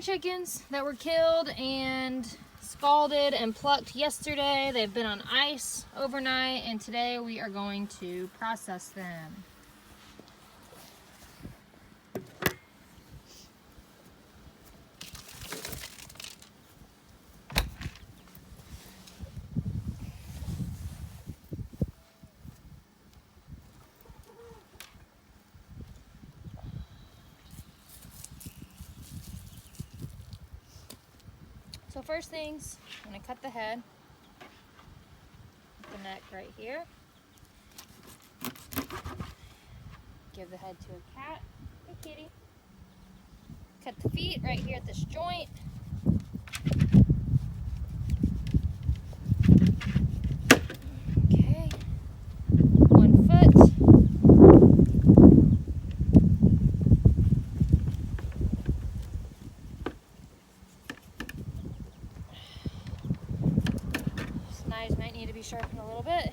more chickens that were killed and scalded and plucked yesterday. They've been on ice overnight, and today we are going to process them. So first things, I'm going to cut the head, the neck right here, give the head to a cat, hey kitty, cut the feet right here at this joint, okay, 1 foot, knives might need to be sharpened a little bit.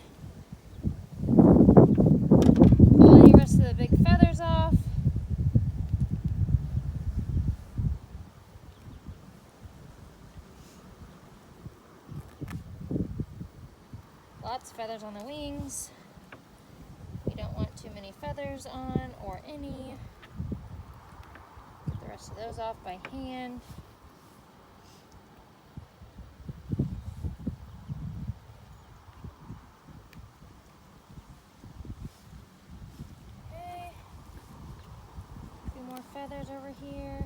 Pull any rest of the big feathers off. Lots of feathers on the wings. You don't want too many feathers on or any. Get the rest of those off by hand. Feathers over here.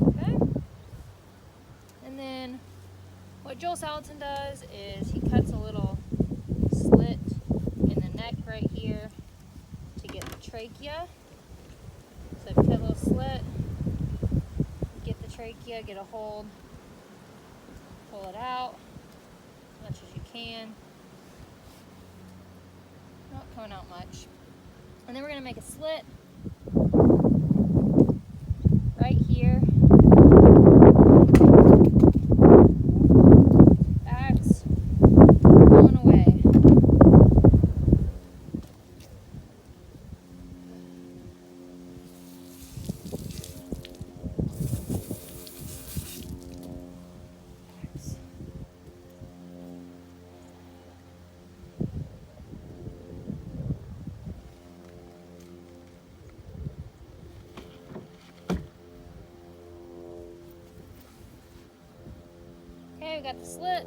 Okay. And then what Joel Salatin does is he cuts a little slit in the neck right here to get the trachea. So cut a little slit, get the trachea, get a hold, pull it out as much as you can. Not coming out much. And then we're going to make a slit right here. That's going away. Okay, we got the slit.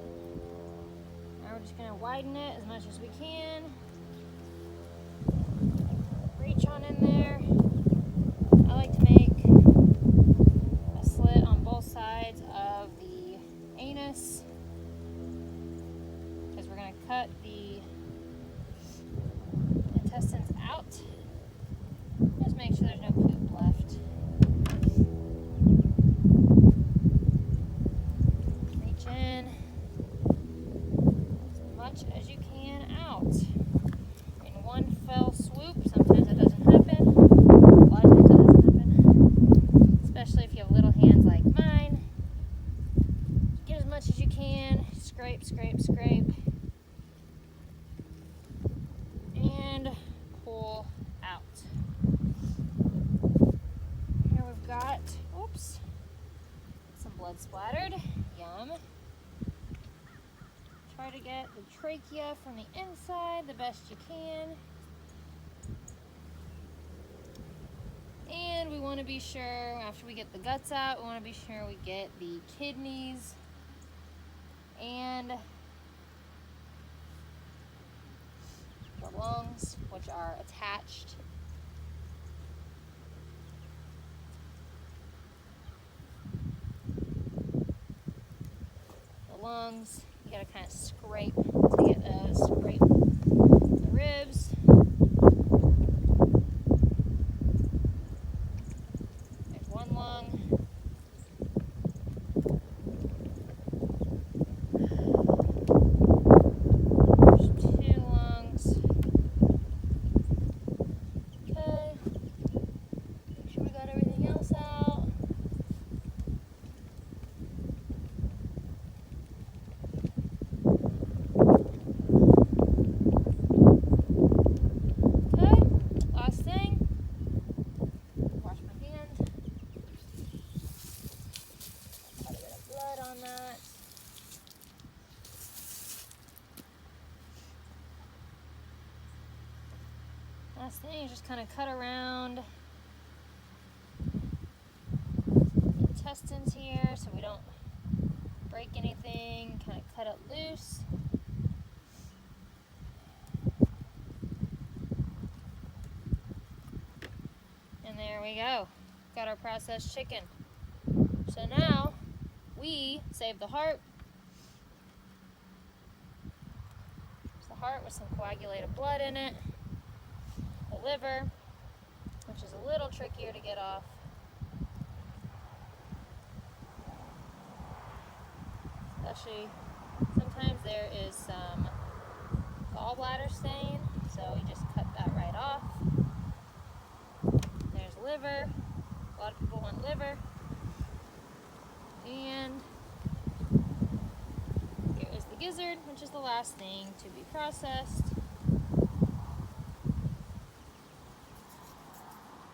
Now we're just going to widen it as much as we can. Reach on in there. I like to make a slit on both sides of the anus because we're going to cut the intestines out. Just make sure there's no poop left. As you can out in one fell swoop. Sometimes it doesn't happen. A lot of times it doesn't happen, especially if you have little hands like mine. Get as much as you can. Scrape, scrape, scrape, and pull out. Here we've got, oops, some blood splattered. Yum. Try to get the trachea from the inside the best you can. And we want to be sure, after we get the guts out, we want to be sure we get the kidneys and the lungs, which are attached. The lungs. You gotta kind of scrape to get those, scrape the ribs. There's one lung. There's 2 lungs. Okay. Make sure we got everything else out. Last thing is just kind of cut around intestines here so we don't break anything, kind of cut it loose. And there we go. Got our processed chicken. So now we save the heart. It's the heart with some coagulated blood in it. The liver, which is a little trickier to get off. Especially, sometimes there is some gallbladder stain, so we just cut that right off. There's liver. A lot of people want liver. And here is the gizzard, which is the last thing to be processed.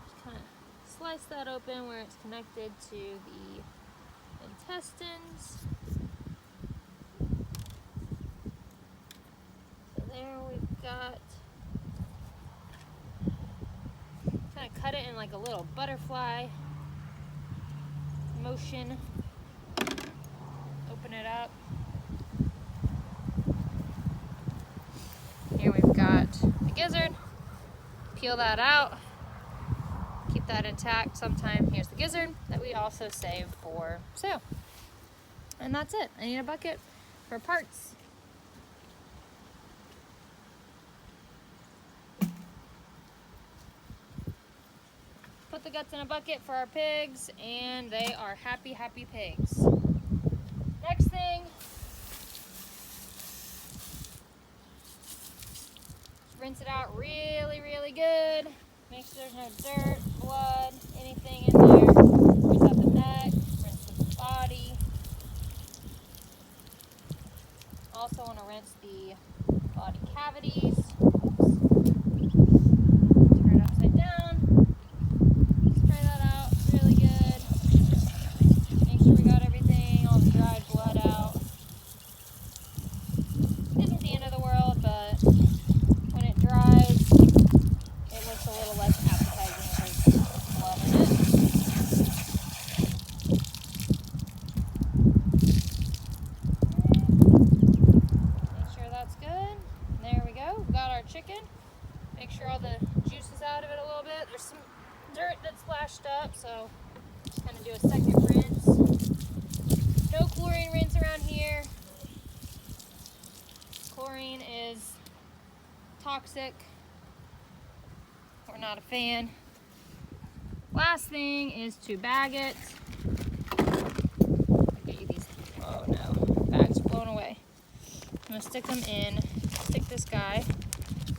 Just kind of slice that open where it's connected to the intestines. So there we've got, kind of cut it in like a little butterfly motion. Open it up. Here we've got the gizzard. Peel that out. Keep that intact sometime. Here's the gizzard that we also save for sale. And that's it. I need a bucket for parts. Put the guts in a bucket for our pigs, and they are happy, happy pigs. Next thing, rinse it out really, really good. Make sure there's no dirt, blood, anything in there. Rinse out the neck, rinse the body. Also want to rinse the body cavities. Turn it upside down. Spray that out really good. Make sure we got everything, all the dried blood out. Isn't the end of the world, but when it dries, it looks a little less appetizing if there's blood in it. Make sure that's good. There we go. We've got our chicken. Make sure all the juice is out of it a little bit. There's some dirt that splashed up, so just kind of do a second rinse. No chlorine rinse around here. Chlorine is toxic. We're not a fan. Last thing is to bag it. I'll get you these. Oh no, bags are blown away. I'm gonna stick them in. Stick this guy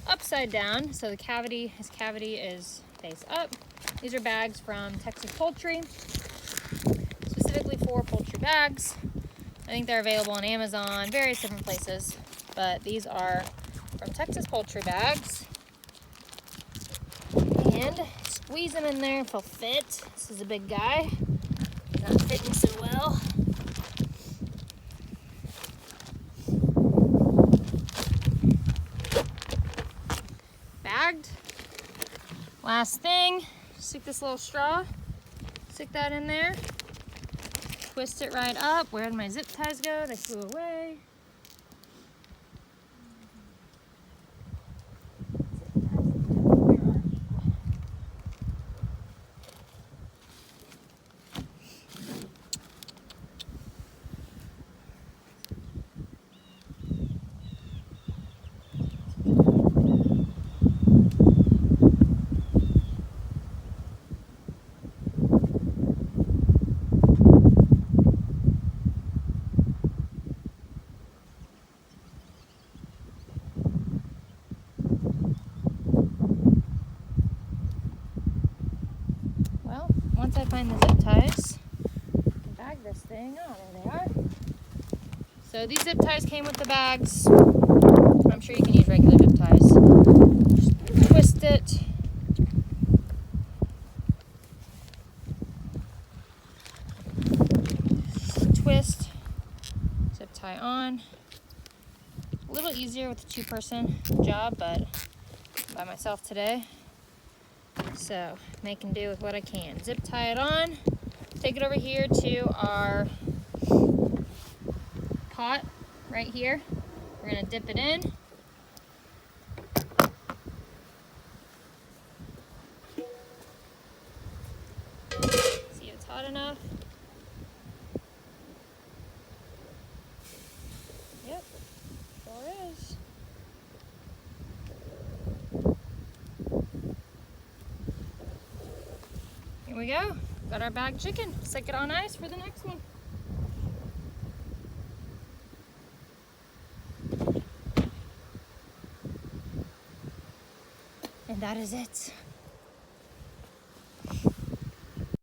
upside down so the cavity, his cavity is face up. These are bags from Texas Poultry, specifically for poultry bags. I think they're available on Amazon, various different places, but these are from Texas Poultry bags. And squeeze them in there if they'll fit. This is a big guy. He's not fitting so well. Bagged. Last thing, stick this little straw, stick that in there, twist it right up. Where did my zip ties go? They flew away. Once I find the zip ties, I can bag this thing. Oh, there they are. So these zip ties came with the bags. I'm sure you can use regular zip ties. Just twist it. Twist. Zip tie on. A little easier with a two-person job, but I'm by myself today. So making do with what I can. Zip tie it on, take it over here to our pot right here. We're gonna dip it in. See if it's hot enough. Yep, sure is. Here we go. Got our bagged chicken. Stick it on ice for the next one. And that is it.